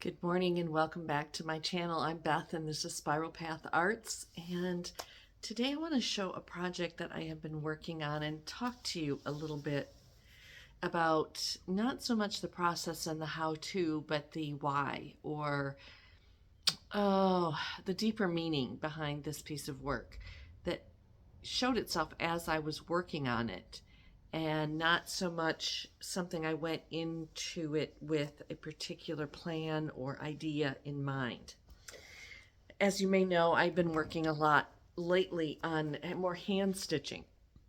Good morning and welcome back to my channel. I'm Beth and this is Spiral Path Arts, and today I want to show a project that I have been working on and talk to you a little bit about not so much the process and the how-to, but the why, or the deeper meaning behind this piece of work that showed itself as I was working on it, and not so much something I went into it with a particular plan or idea in mind. As you may know, I've been working a lot lately on more hand stitching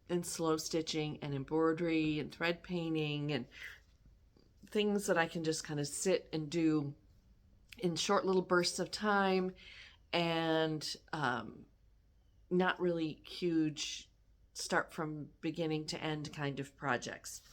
and slow stitching and embroidery and thread painting and things that I can just kind of sit and do in short little bursts of time, and not really huge start from beginning to end kind of projects.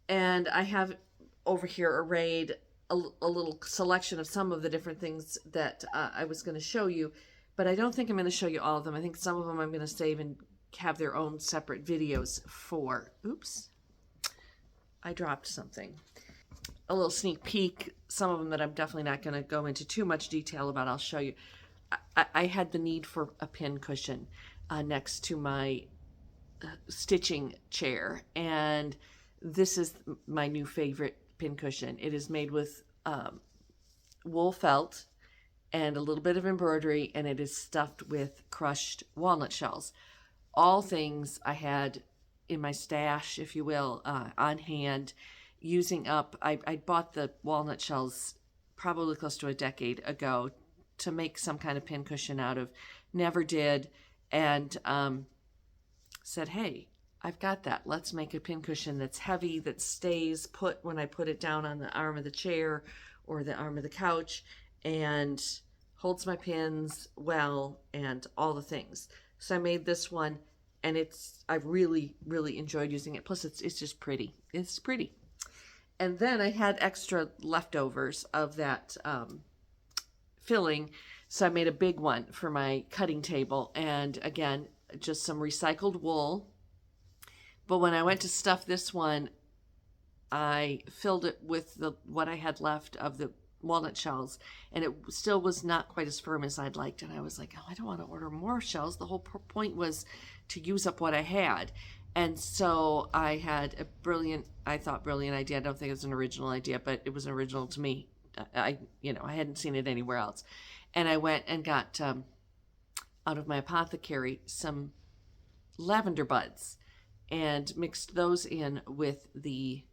And I have over here arrayed a little selection of some of the different things that I was going to show you, but I don't think I'm going to show you all of them. I think some of them I'm going to save and have their own separate videos for. Oops, I dropped something. A little sneak peek, some of them that I'm definitely not going to go into too much detail about, I'll show you. I had the need for a pin cushion next to my stitching chair, and this is my new favorite pin cushion. It is made with wool felt and a little bit of embroidery, and it is stuffed with crushed walnut shells. All things I had in my stash, if you will, on hand, using up. I bought the walnut shells probably close to a decade ago to make some kind of pin cushion out of. Never did, and said, hey, I've got that. Let's make a pin cushion that's heavy, that stays put when I put it down on the arm of the chair or the arm of the couch, and holds my pins well and all the things. So I made this one, and I've really enjoyed using it. Plus it's just pretty. It's pretty. And then I had extra leftovers of that filling, so I made a big one for my cutting table, and again, just some recycled wool. But when I went to stuff this one, I filled it with what I had left of the walnut shells, and it still was not quite as firm as I'd liked. And I was like, oh, I don't want to order more shells. The whole point was to use up what I had. And so I had a brilliant idea. I don't think it was an original idea, but it was original to me. I hadn't seen it anywhere else. And I went and got out of my apothecary some lavender buds and mixed those in with the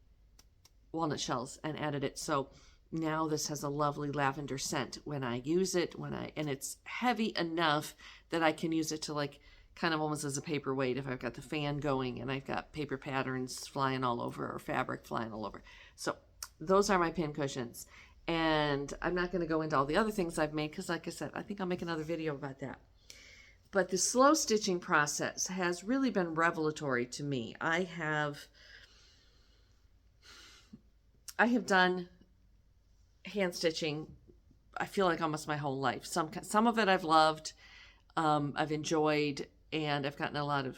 walnut shells and added it. So now this has a lovely lavender scent when I use it, and it's heavy enough that I can use it to, like, kind of almost as a paperweight if I've got the fan going and I've got paper patterns flying all over or fabric flying all over. So those are my pin cushions. And I'm not going to go into all the other things I've made because, like I said, I think I'll make another video about that. But the slow stitching process has really been revelatory to me. I have done hand stitching, I feel like, almost my whole life. Some of it I've loved, I've enjoyed, and I've gotten a lot of,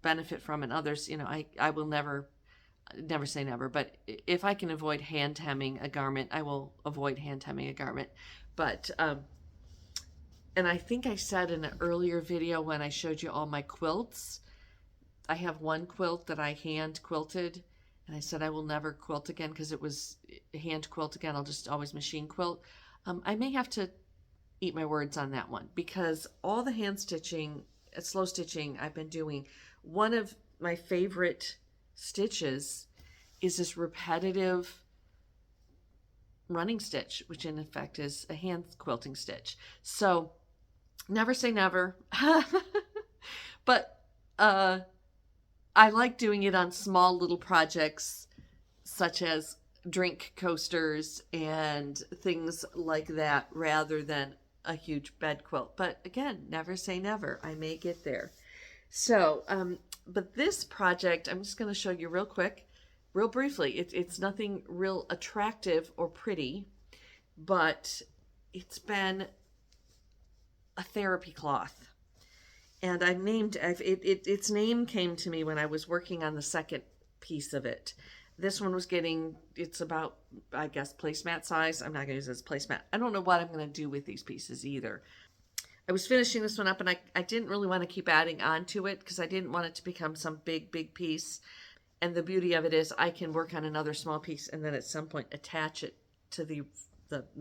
benefit from, and others, I will never say never, but if I can avoid hand hemming a garment, I will avoid hand hemming a garment. But and I think I said in an earlier video when I showed you all my quilts, I have one quilt that I hand quilted, and I said I will never quilt again because it was hand quilt again. I'll just always machine quilt. I may have to eat my words on that one, because all the hand stitching, slow stitching I've been doing, one of my favorite stitches is this repetitive running stitch, which in effect is a hand quilting stitch. So never say never. But I like doing it on small little projects such as drink coasters and things like that, rather than a huge bed quilt. But again, never say never. I may get there. So but this project, I'm just going to show you real quick, real briefly. It's nothing real attractive or pretty, but it's been a therapy cloth. And its name came to me when I was working on the second piece of it. This one was getting, it's about, I guess, placemat size. I'm not going to use it as placemat. I don't know what I'm going to do with these pieces either. I was finishing this one up, and I didn't really want to keep adding on to it because I didn't want it to become some big piece. And the beauty of it is I can work on another small piece and then at some point attach it to the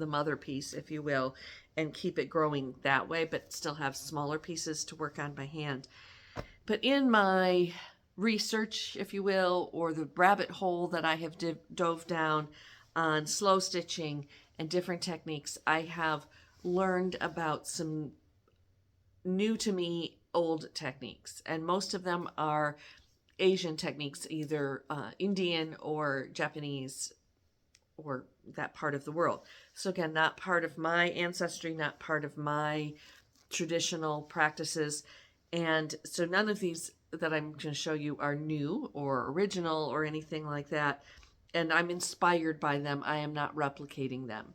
mother piece, if you will, and keep it growing that way, but still have smaller pieces to work on by hand. But in my research, if you will, or the rabbit hole that I have dove down on slow stitching and different techniques, I have learned about some new to me old techniques, and most of them are Asian techniques, either Indian or Japanese or that part of the world. So again, not part of my ancestry, not part of my traditional practices. And so none of these that I'm going to show you are new or original or anything like that. And I'm inspired by them. I am not replicating them.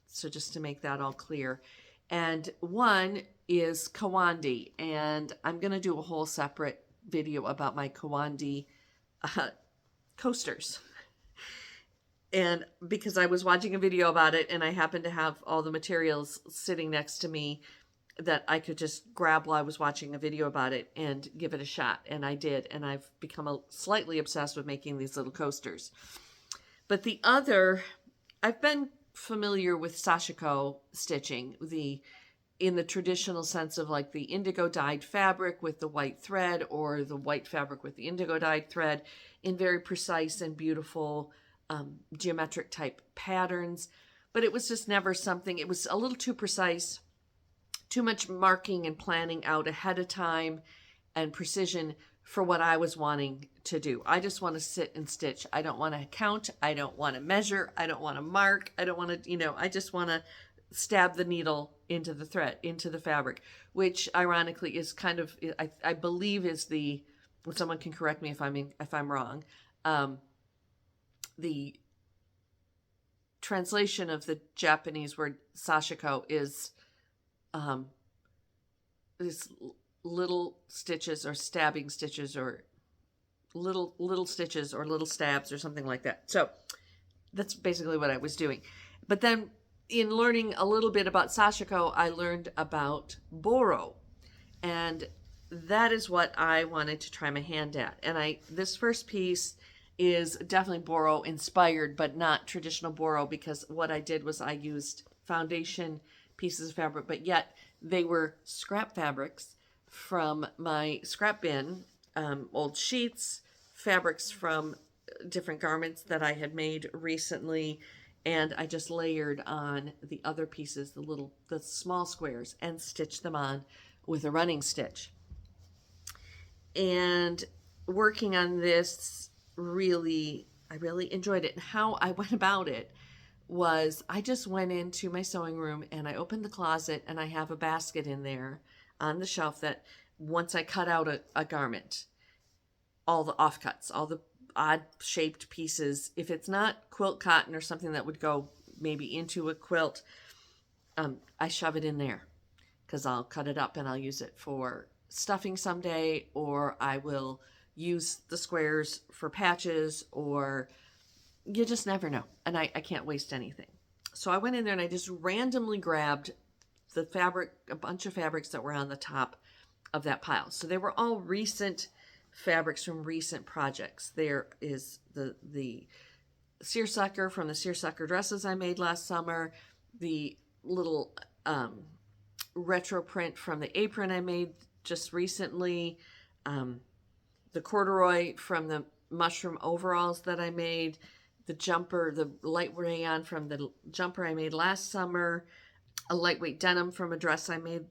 So just to make that all clear. And one is Kawandi. And I'm going to do a whole separate video about my Kawandi coasters. And because I was watching a video about it and I happened to have all the materials sitting next to me that I could just grab while I was watching a video about it and give it a shot. And I did. And I've become slightly obsessed with making these little coasters. But the other, I've been familiar with sashiko stitching, in the traditional sense of like the indigo dyed fabric with the white thread, or the white fabric with the indigo dyed thread, in very precise and beautiful geometric type patterns. But it was just never something, it was a little too precise, too much marking and planning out ahead of time and precision for what I was wanting to do. I just want to sit and stitch. I don't want to count. I don't want to measure. I don't want to mark. I don't want to, I just want to stab the needle into the thread, into the fabric, which ironically is kind of, I believe is someone can correct me if I'm wrong. The translation of the Japanese word sashiko is little stitches or stabbing stitches, or little stitches or little stabs or something like that. So that's basically what I was doing. But then in learning a little bit about sashiko, I learned about Boro, and that is what I wanted to try my hand at. And this first piece is definitely Boro inspired, but not traditional Boro, because what I did was I used foundation pieces of fabric, but yet they were scrap fabrics from my scrap bin, old sheets, fabrics from different garments that I had made recently, and I just layered on the other pieces, the small squares, and stitched them on with a running stitch. And working on this, I really enjoyed it. And how I went about it was I just went into my sewing room and I opened the closet, and I have a basket in there on the shelf that once I cut out a garment, all the offcuts, all the odd shaped pieces, if it's not quilt cotton or something that would go maybe into a quilt, I shove it in there because I'll cut it up and I'll use it for stuffing someday, or I will use the squares for patches, or you just never know. And I can't waste anything. So I went in there and I just randomly grabbed the fabric, a bunch of fabrics that were on the top of that pile. So they were all recent fabrics from recent projects. There is the seersucker from the seersucker dresses I made last summer, the little retro print from the apron I made just recently, the corduroy from the mushroom overalls that I made, the jumper, the light rayon from the jumper I made last summer, a lightweight denim from a dress I made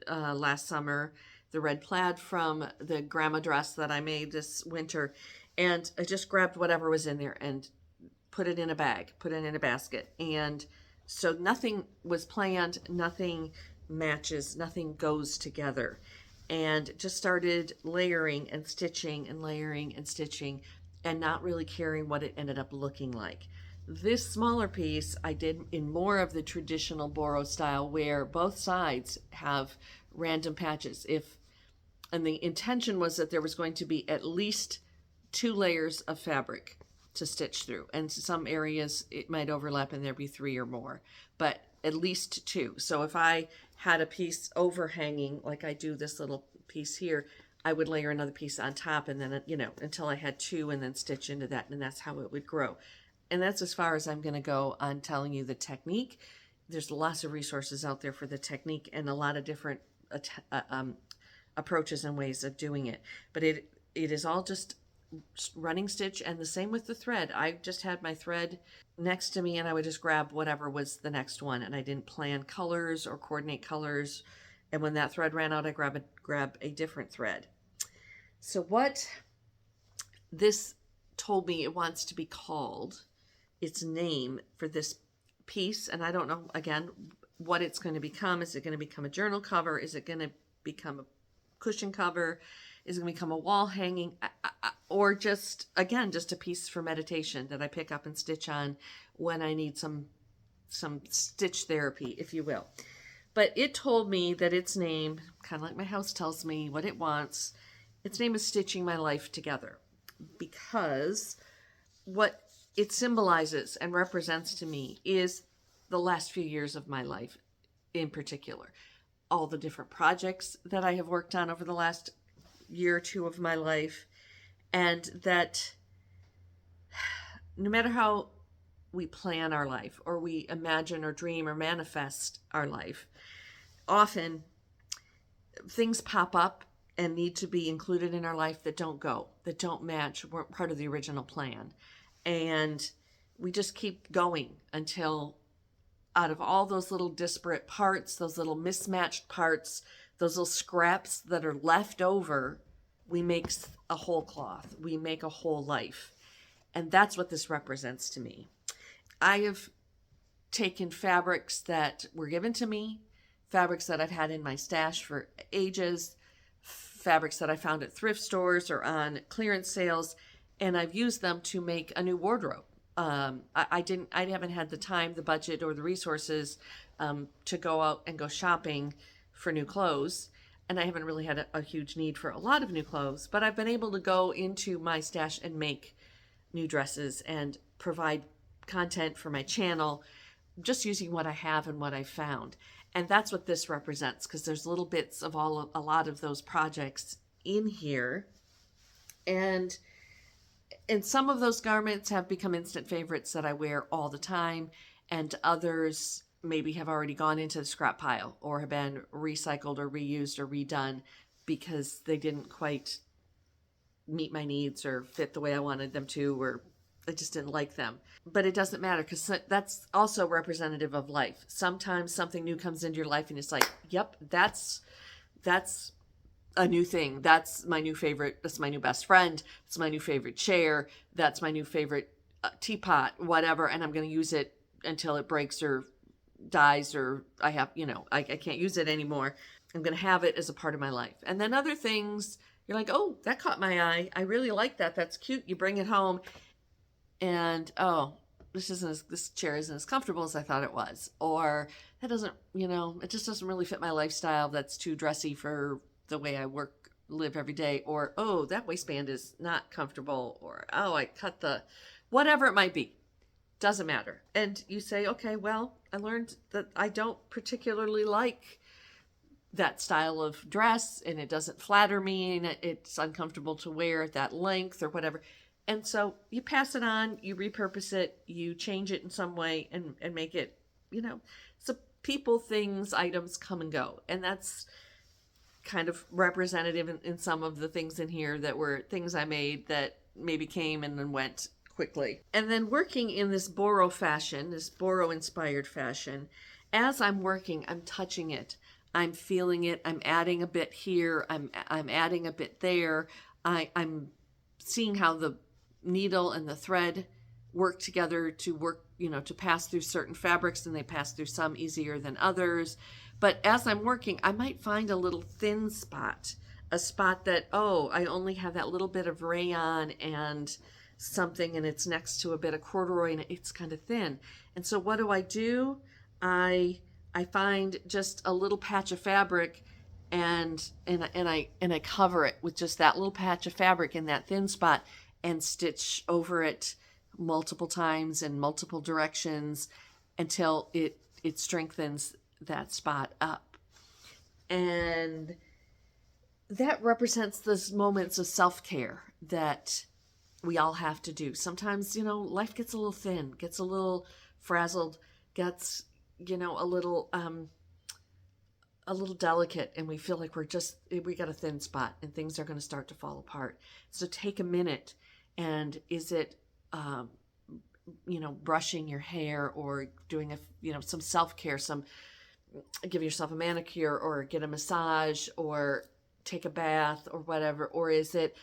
last summer, the red plaid from the grandma dress that I made this winter. And I just grabbed whatever was in there and put it in a bag, put it in a basket. And so nothing was planned, nothing matches, nothing goes together. And just started layering and stitching and layering and stitching, and not really caring what it ended up looking like. This smaller piece I did in more of the traditional Boro style, where both sides have random patches. And the intention was that there was going to be at least 2 layers of fabric to stitch through. And some areas it might overlap and there be 3 or more, but at least 2. So if I had a piece overhanging, like I do this little piece here, I would layer another piece on top, and then, until I had 2, and then stitch into that, and that's how it would grow. And that's as far as I'm going to go on telling you the technique. There's lots of resources out there for the technique and a lot of different approaches and ways of doing it. But it is all just running stitch, and the same with the thread. I just had my thread next to me, and I would just grab whatever was the next one, and I didn't plan colors or coordinate colors. And when that thread ran out, I grab a different thread. So what this told me it wants to be called, its name for this piece, and I don't know, again, what it's going to become. Is it going to become a journal cover? Is it going to become a cushion cover? Is it going to become a wall hanging? Or just, again, just a piece for meditation that I pick up and stitch on when I need some stitch therapy, if you will. But it told me that its name, kind of like my house tells me what it wants, its name is Stitching My Life Together, because what it symbolizes and represents to me is the last few years of my life in particular. All the different projects that I have worked on over the last year or two of my life, and that no matter how we plan our life, or we imagine or dream or manifest our life, often things pop up and need to be included in our life that don't match, weren't part of the original plan. And we just keep going until, out of all those little disparate parts, those little mismatched parts, those little scraps that are left over, we make a whole cloth. We make a whole life. And that's what this represents to me. I have taken fabrics that were given to me, fabrics that I've had in my stash for ages, fabrics that I found at thrift stores or on clearance sales, and I've used them to make a new wardrobe. I haven't had the time, the budget, or the resources to go out and go shopping for new clothes. And I haven't really had a huge need for a lot of new clothes, but I've been able to go into my stash and make new dresses and provide content for my channel, just using what I have and what I found. And that's what this represents, because there's little bits of a lot of those projects in here. And some of those garments have become instant favorites that I wear all the time, and others maybe have already gone into the scrap pile or have been recycled or reused or redone because they didn't quite meet my needs or fit the way I wanted them to, or I just didn't like them. But it doesn't matter, because that's also representative of life. Sometimes something new comes into your life and it's like, yep, that's a new thing. That's my new favorite. That's my new best friend. It's my new favorite chair. That's my new favorite teapot, whatever. And I'm going to use it until it breaks or dies, or I can't use it anymore. I'm going to have it as a part of my life. And then other things, you're like, oh, that caught my eye. I really like that. That's cute. You bring it home and, oh, this chair isn't as comfortable as I thought it was. Or that doesn't, it just doesn't really fit my lifestyle. That's too dressy for the way I live every day. Or, oh, that waistband is not comfortable. Or, oh, I cut whatever it might be. Doesn't matter. And you say, okay, well, I learned that I don't particularly like that style of dress, and it doesn't flatter me, and it's uncomfortable to wear at that length or whatever. And so you pass it on, you repurpose it, you change it in some way and make it, so people, things, items come and go. And that's kind of representative in some of the things in here that were things I made that maybe came and then went quickly. And then working in this Boro fashion, this Boro inspired fashion, as I'm working, I'm touching it. I'm feeling it. I'm adding a bit here. I'm adding a bit there. I'm seeing how the needle and the thread work together to pass through certain fabrics, and they pass through some easier than others. But as I'm working, I might find a little thin spot, a spot that, oh, I only have that little bit of rayon and something, and it's next to a bit of corduroy, and it's kind of thin. And so what do? I find just a little patch of fabric, and I cover it with just that little patch of fabric in that thin spot and stitch over it multiple times in multiple directions until it strengthens that spot up. And that represents those moments of self-care that we all have to do. Sometimes, life gets a little thin, gets a little frazzled, gets, a little delicate, and we feel like we got a thin spot and things are going to start to fall apart. So take a minute, and is it, brushing your hair, or doing some self-care, give yourself a manicure or get a massage or take a bath or whatever? Or is it,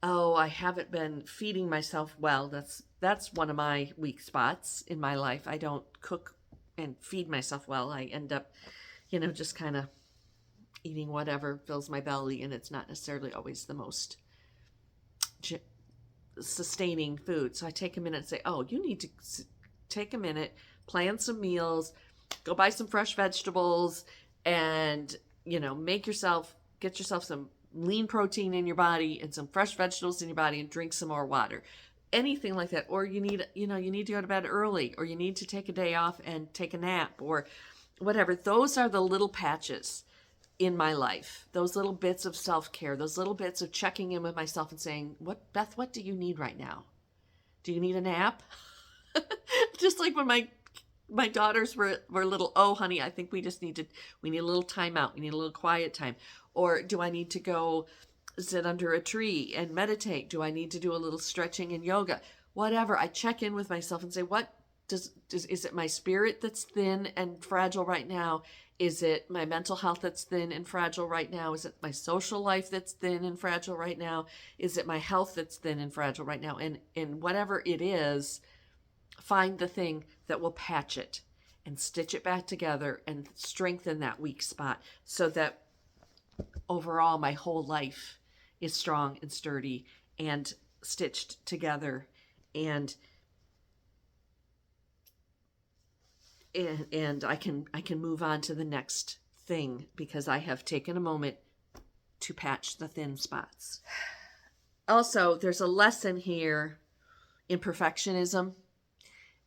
oh, I haven't been feeding myself well. That's one of my weak spots in my life. I don't cook and feed myself well. I end up, just kind of eating whatever fills my belly, and it's not necessarily always the most sustaining food. So I take a minute and say, oh, you need to take a minute, plan some meals, go buy some fresh vegetables, and, get yourself some lean protein in your body and some fresh vegetables in your body, and drink some more water. Anything like that. Or you need to go to bed early, or you need to take a day off and take a nap, or whatever. Those are the little patches in my life, those little bits of self-care, those little bits of checking in with myself and saying, Beth, what do you need right now? Do you need a nap? Just like when my daughters were little, oh, honey, I think we need a little time out. We need a little quiet time. Or do I need to go sit under a tree and meditate? Do I need to do a little stretching and yoga? Whatever. I check in with myself and say, is it my spirit that's thin and fragile right now? Is it my mental health that's thin and fragile right now? Is it my social life that's thin and fragile right now? Is it my health that's thin and fragile right now? And whatever it is, find the thing that will patch it and stitch it back together and strengthen that weak spot, so that overall my whole life is strong and sturdy and stitched together, and I can move on to the next thing, because I have taken a moment to patch the thin spots. Also, there's a lesson here in perfectionism,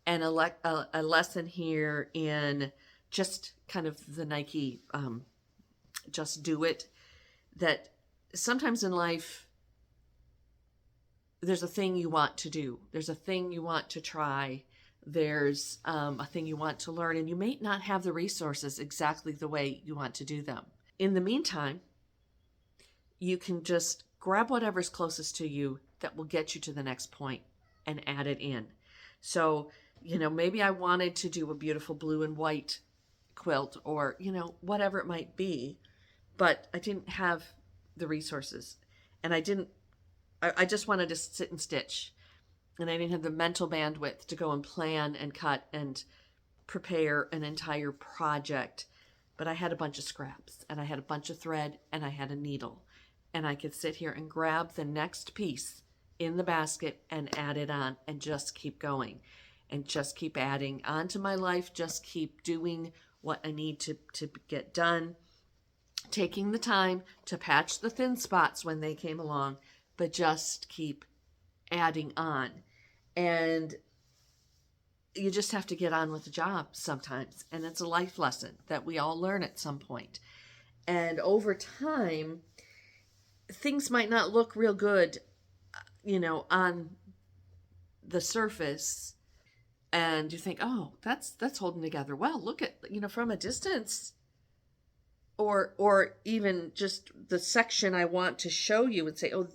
and a lesson here in just kind of the Nike, just do it, that sometimes in life, there's a thing you want to do. There's a thing you want to try. There's a thing you want to learn, and you may not have the resources exactly the way you want to do them. In the meantime, you can just grab whatever's closest to you that will get you to the next point and add it in. So, maybe I wanted to do a beautiful blue and white quilt, or, whatever it might be, but I didn't have the resources, and I just wanted to sit and stitch. And I didn't have the mental bandwidth to go and plan and cut and prepare an entire project. But I had a bunch of scraps, and I had a bunch of thread, and I had a needle. And I could sit here and grab the next piece in the basket and add it on, and just keep going. And just keep adding onto my life. Just keep doing what I need to get done. Taking the time to patch the thin spots when they came along. But just keep adding on. And you just have to get on with the job sometimes. And it's a life lesson that we all learn at some point. And over time, things might not look real good, on the surface. And you think, oh, that's holding together well. Look at, from a distance. Or even just the section I want to show you and say, oh,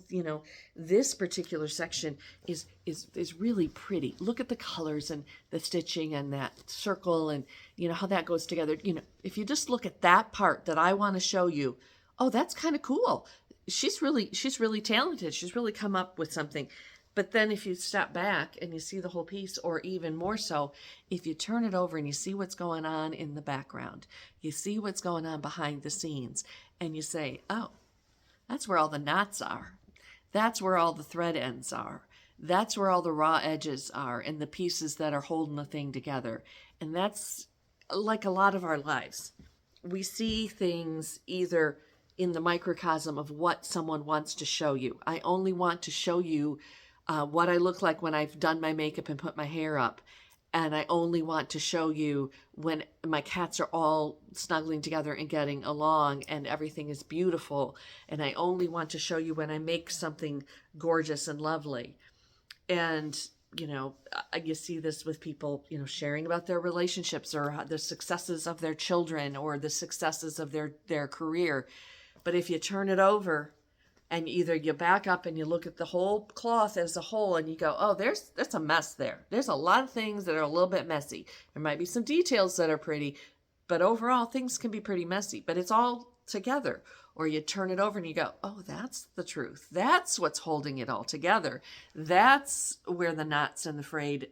this particular section is really pretty. Look at the colors and the stitching and that circle and, how that goes together. If you just look at that part that I want to show you, oh, that's kind of cool. She's really talented. She's really come up with something. But then if you step back and you see the whole piece, or even more so, if you turn it over and you see what's going on in the background, you see what's going on behind the scenes, and you say, oh, that's where all the knots are. That's where all the thread ends are. That's where all the raw edges are and the pieces that are holding the thing together. And that's like a lot of our lives. We see things either in the microcosm of what someone wants to show you. I only want to show you what I look like when I've done my makeup and put my hair up. And I only want to show you when my cats are all snuggling together and getting along and everything is beautiful. And I only want to show you when I make something gorgeous and lovely. And, you see this with people, sharing about their relationships or the successes of their children or the successes of their career. But if you turn it over and either you back up and you look at the whole cloth as a whole and you go, oh, there's a mess there. There's a lot of things that are a little bit messy. There might be some details that are pretty, but overall things can be pretty messy, but it's all together. Or you turn it over and you go, oh, that's the truth. That's what's holding it all together. That's where the knots and the frayed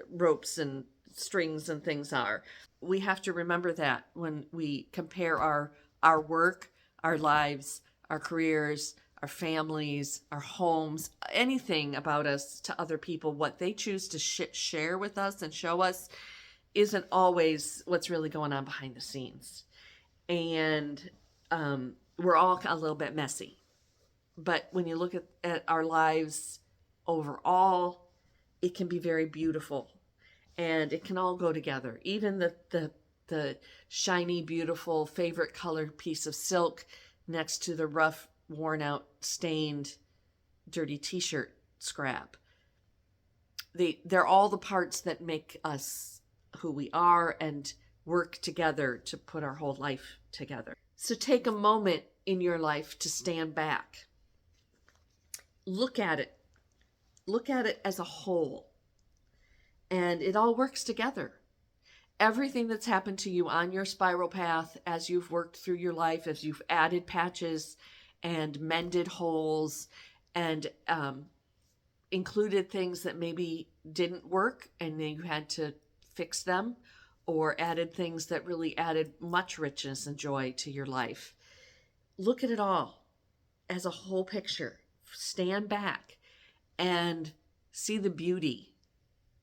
ropes and strings and things are. We have to remember that when we compare our work, our lives, our careers, our families, our homes, anything about us to other people, what they choose to share with us and show us isn't always what's really going on behind the scenes. And we're all a little bit messy. But when you look at our lives overall, it can be very beautiful. And it can all go together. Even the shiny, beautiful, favorite colored piece of silk next to the rough, worn out, stained, dirty t-shirt scrap. They're all the parts that make us who we are and work together to put our whole life together. So take a moment in your life to stand back. Look at it. Look at it as a whole. And it all works together. Everything that's happened to you on your spiral path as you've worked through your life, as you've added patches and mended holes and included things that maybe didn't work and then you had to fix them, or added things that really added much richness and joy to your life. Look at it all as a whole picture. Stand back and see the beauty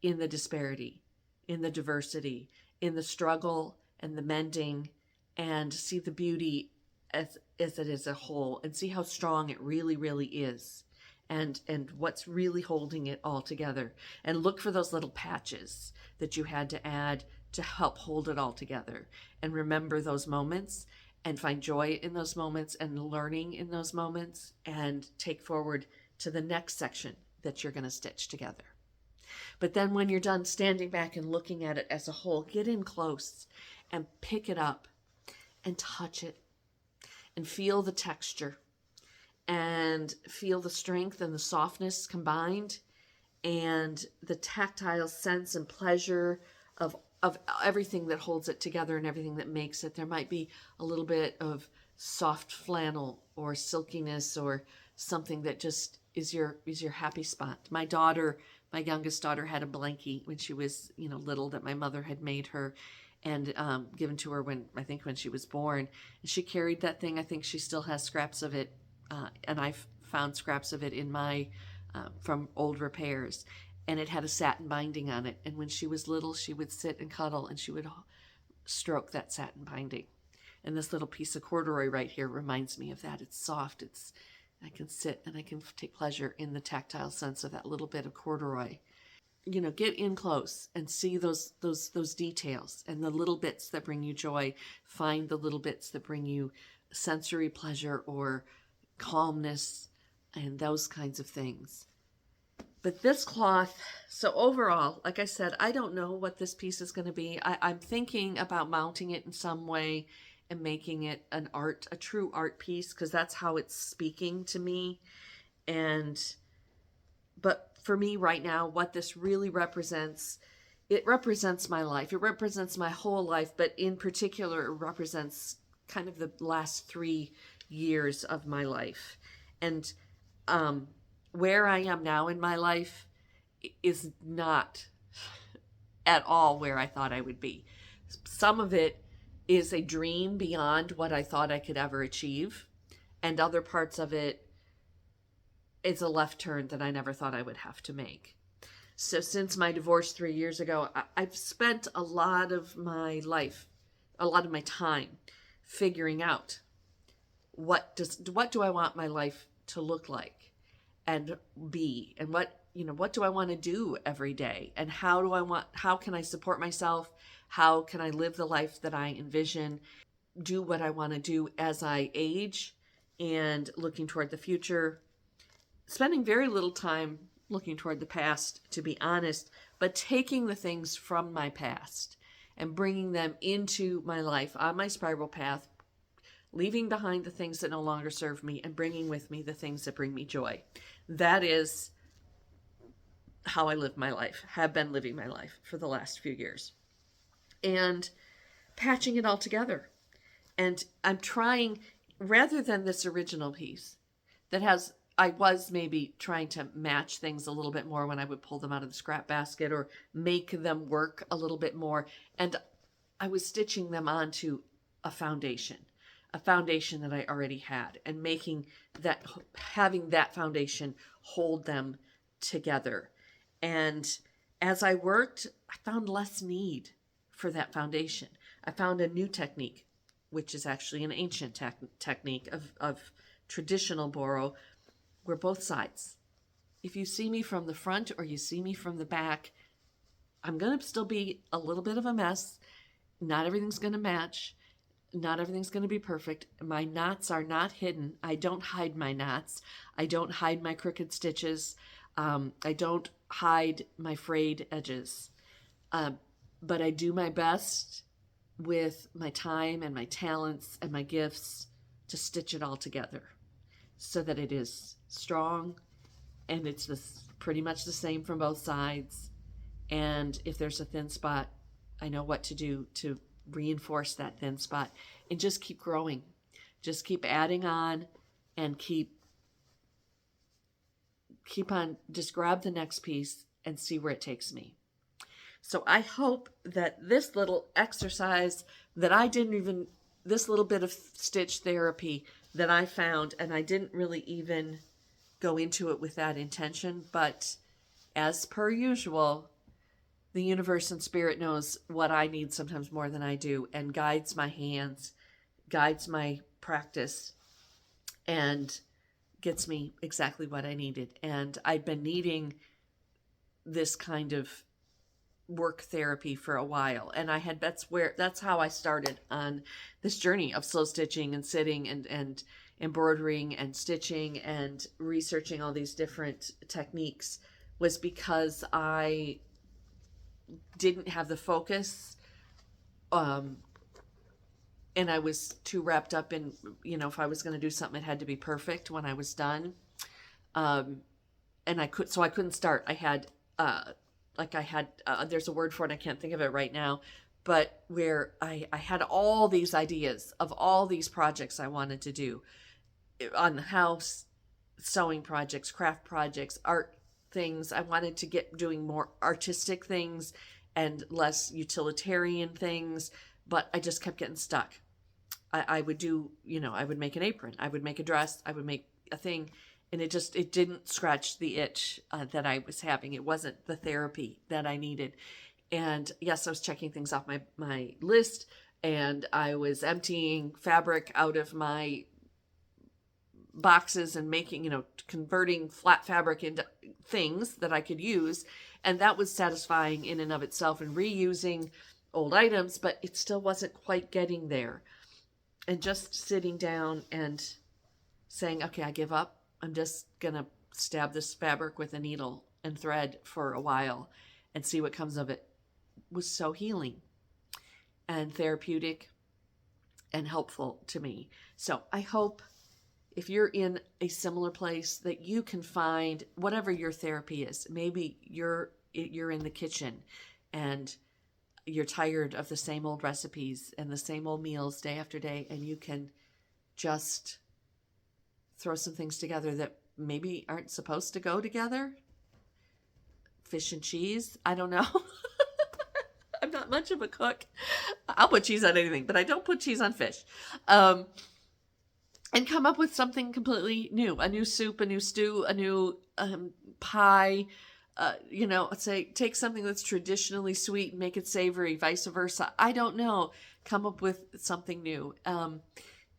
in the disparity, in the diversity, in the struggle and the mending, and see the beauty as it is a whole, and see how strong it really, really is, and what's really holding it all together. And look for those little patches that you had to add to help hold it all together. And remember those moments and find joy in those moments and learning in those moments, and take forward to the next section that you're going to stitch together. But then when you're done standing back and looking at it as a whole, get in close and pick it up and touch it and feel the texture and feel the strength and the softness combined and the tactile sense and pleasure of everything that holds it together and everything that makes it. There might be a little bit of soft flannel or silkiness or something that just is your happy spot. My youngest daughter, had a blankie when she was little that my mother had made her and given to her when she was born. And she carried that thing. I think she still has scraps of it, and I've found scraps of it in my from old repairs. And it had a satin binding on it. And when she was little, she would sit and cuddle and she would stroke that satin binding. And this little piece of corduroy right here reminds me of that. It's soft. I can sit and I can take pleasure in the tactile sense of that little bit of corduroy. Get in close and see those details and the little bits that bring you joy. Find the little bits that bring you sensory pleasure or calmness and those kinds of things. But this cloth, so overall, like I said, I don't know what this piece is going to be. I'm thinking about mounting it in some way and making it a true art piece, because that's how it's speaking to me. But for me right now, what this really represents, it represents my life. It represents my whole life, but in particular, it represents kind of the last 3 years of my life. And where I am now in my life is not at all where I thought I would be. Some of it is a dream beyond what I thought I could ever achieve, and other parts of it is a left turn that I never thought I would have to make. So since my divorce 3 years ago, I've spent a lot of my life, a lot of my time figuring out what do I want my life to look like and be, and what what do I want to do every day? And how can I support myself? How can I live the life that I envision? Do what I want to do as I age, and looking toward the future, spending very little time looking toward the past, to be honest, but taking the things from my past and bringing them into my life on my spiral path, leaving behind the things that no longer serve me and bringing with me the things that bring me joy. That is how I live my life, have been living my life for the last few years. And patching it all together. And I'm trying, rather than this original piece that I was maybe trying to match things a little bit more when I would pull them out of the scrap basket or make them work a little bit more. And I was stitching them onto a foundation that I already had, and having that foundation hold them together. And as I worked, I found less need for that foundation. I found a new technique, which is actually an ancient technique of traditional Boro, where both sides, if you see me from the front or you see me from the back, I'm going to still be a little bit of a mess. Not everything's going to match. Not everything's going to be perfect. My knots are not hidden. I don't hide my knots. I don't hide my crooked stitches. I don't hide my frayed edges. But I do my best with my time and my talents and my gifts to stitch it all together so that it is strong and it's pretty much the same from both sides. And if there's a thin spot, I know what to do to reinforce that thin spot and just keep growing. Just keep adding on and keep on, just grab the next piece and see where it takes me. So I hope that this little exercise that this little bit of stitch therapy that I found, and I didn't really even go into it with that intention, but as per usual, the universe and spirit knows what I need sometimes more than I do, and guides my hands, guides my practice, and gets me exactly what I needed. And I've been needing this kind of work therapy for a while, and that's how I started on this journey of slow stitching and sitting and embroidering and stitching and researching all these different techniques, was because I didn't have the focus, and I was too wrapped up in, if I was going to do something, it had to be perfect when I was done. And I couldn't start. I had there's a word for it, I can't think of it right now, but where I had all these ideas of all these projects I wanted to do on the house, sewing projects, craft projects, art things. I wanted to get doing more artistic things and less utilitarian things, but I just kept getting stuck. I would do, I would make an apron, I would make a dress, I would make a thing, and it didn't scratch the itch that I was having. It wasn't the therapy that I needed. And yes, I was checking things off my list, and I was emptying fabric out of my boxes and making, converting flat fabric into things that I could use. And that was satisfying in and of itself, and reusing old items, but it still wasn't quite getting there. And just sitting down and saying, okay, I give up. I'm just going to stab this fabric with a needle and thread for a while and see what comes of it, was so healing and therapeutic and helpful to me. So I hope if you're in a similar place that you can find whatever your therapy is. Maybe you're in the kitchen and you're tired of the same old recipes and the same old meals day after day, and you can just throw some things together that maybe aren't supposed to go together. Fish and cheese, I don't know. I'm not much of a cook. I'll put cheese on anything, but I don't put cheese on fish. And come up with something completely new, a new soup, a new stew, a new pie. Say take something that's traditionally sweet and make it savory, vice versa. I don't know. Come up with something new.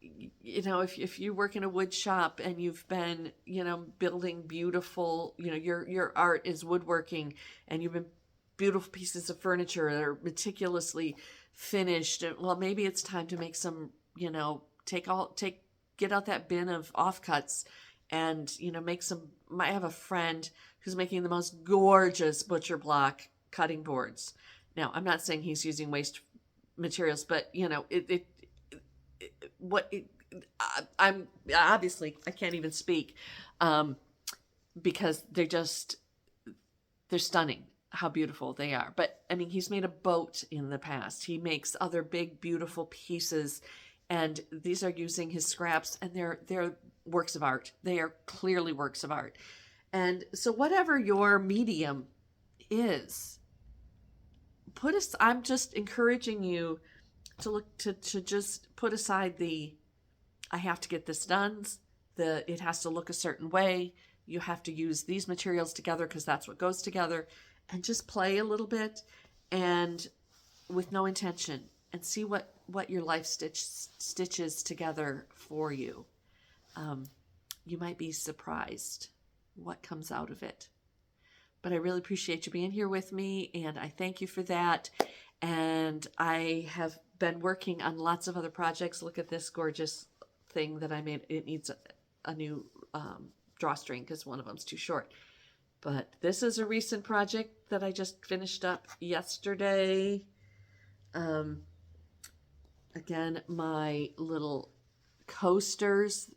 you know, if you work in a wood shop and you've been, you know, building beautiful, you know, your art is woodworking, and you've been beautiful pieces of furniture that are meticulously finished, well, maybe it's time to make some, you know, get out that bin of offcuts and, you know, make some. I have a friend who's making the most gorgeous butcher block cutting boards. Now, I'm not saying he's using waste materials, but you know, I'm obviously, I can't even speak, because they're stunning how beautiful they are. But I mean, he's made a boat in the past. He makes other big, beautiful pieces, and these are using his scraps, and they're works of art. They are clearly works of art. And so whatever your medium is, I'm just encouraging you to look to just put aside the I have to get this done, it has to look a certain way, you have to use these materials together because that's what goes together, and just play a little bit, and with no intention, and see what your life stitches together for you. You might be surprised what comes out of it. But I really appreciate you being here with me, and I thank you for that. And I have been working on lots of other projects. Look at this gorgeous thing that I made. It needs a new drawstring because one of them's too short. But this is a recent project that I just finished up yesterday. Again, my little coasters.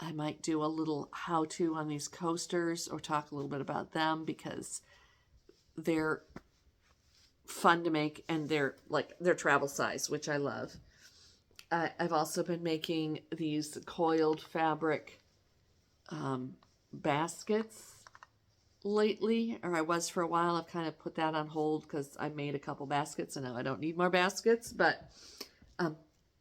I might do a little how-to on these coasters or talk a little bit about them because they're fun to make, and they're travel size, which I love. I've also been making these coiled fabric baskets lately, or I was for a while. I've kind of put that on hold because I made a couple baskets and now I don't need more baskets. But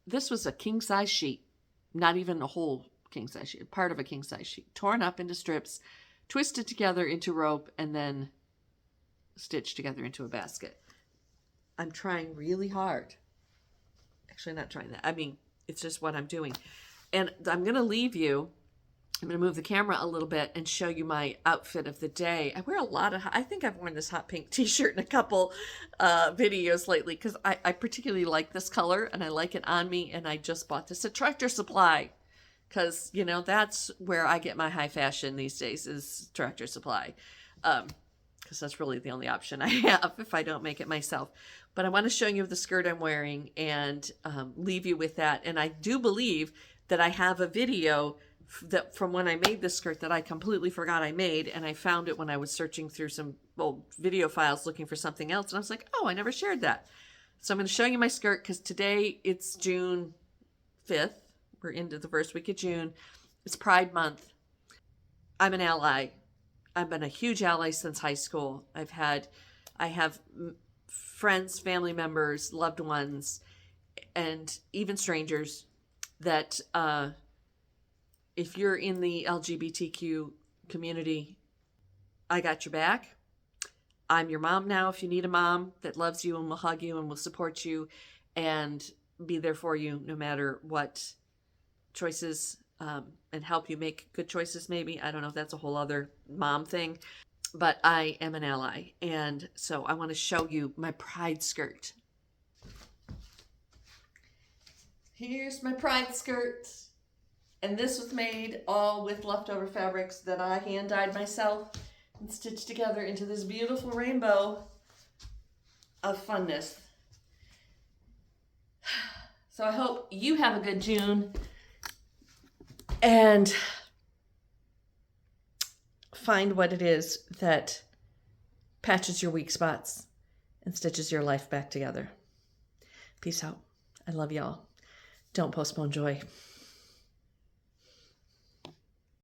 this was a king-size sheet, not even a whole king-size sheet, part of a king-size sheet, torn up into strips, twisted together into rope, and then stitched together into a basket. I'm trying really hard. Actually, not trying that. I mean, it's just what I'm doing. And I'm going to leave you. I'm going to move the camera a little bit and show you my outfit of the day. I wear a lot of, I think I've worn this hot pink t-shirt in a couple videos lately because I particularly like this color and I like it on me. And I just bought this at Tractor Supply because, you know, that's where I get my high fashion these days is Tractor Supply. Because that's really the only option I have if I don't make it myself. But I want to show you the skirt I'm wearing and leave you with that. And I do believe that I have a video that from when I made this skirt that I completely forgot I made, and I found it when I was searching through some old video files looking for something else, and I was like, oh, I never shared that. So I'm going to show you my skirt because today it's June 5th. We're into the first week of June. It's Pride Month. I'm an ally. I've been a huge ally since high school. I have friends, family members, loved ones, and even strangers that if you're in the LGBTQ community, I got your back. I'm your mom now if you need a mom that loves you and will hug you and will support you and be there for you no matter what choices and help you make good choices maybe. I don't know if that's a whole other mom thing, but I am an ally. And so I want to show you my pride skirt. Here's my pride skirt. And this was made all with leftover fabrics that I hand dyed myself and stitched together into this beautiful rainbow of funness. So I hope you have a good June and find what it is that patches your weak spots and stitches your life back together. Peace out. I love y'all. Don't postpone joy.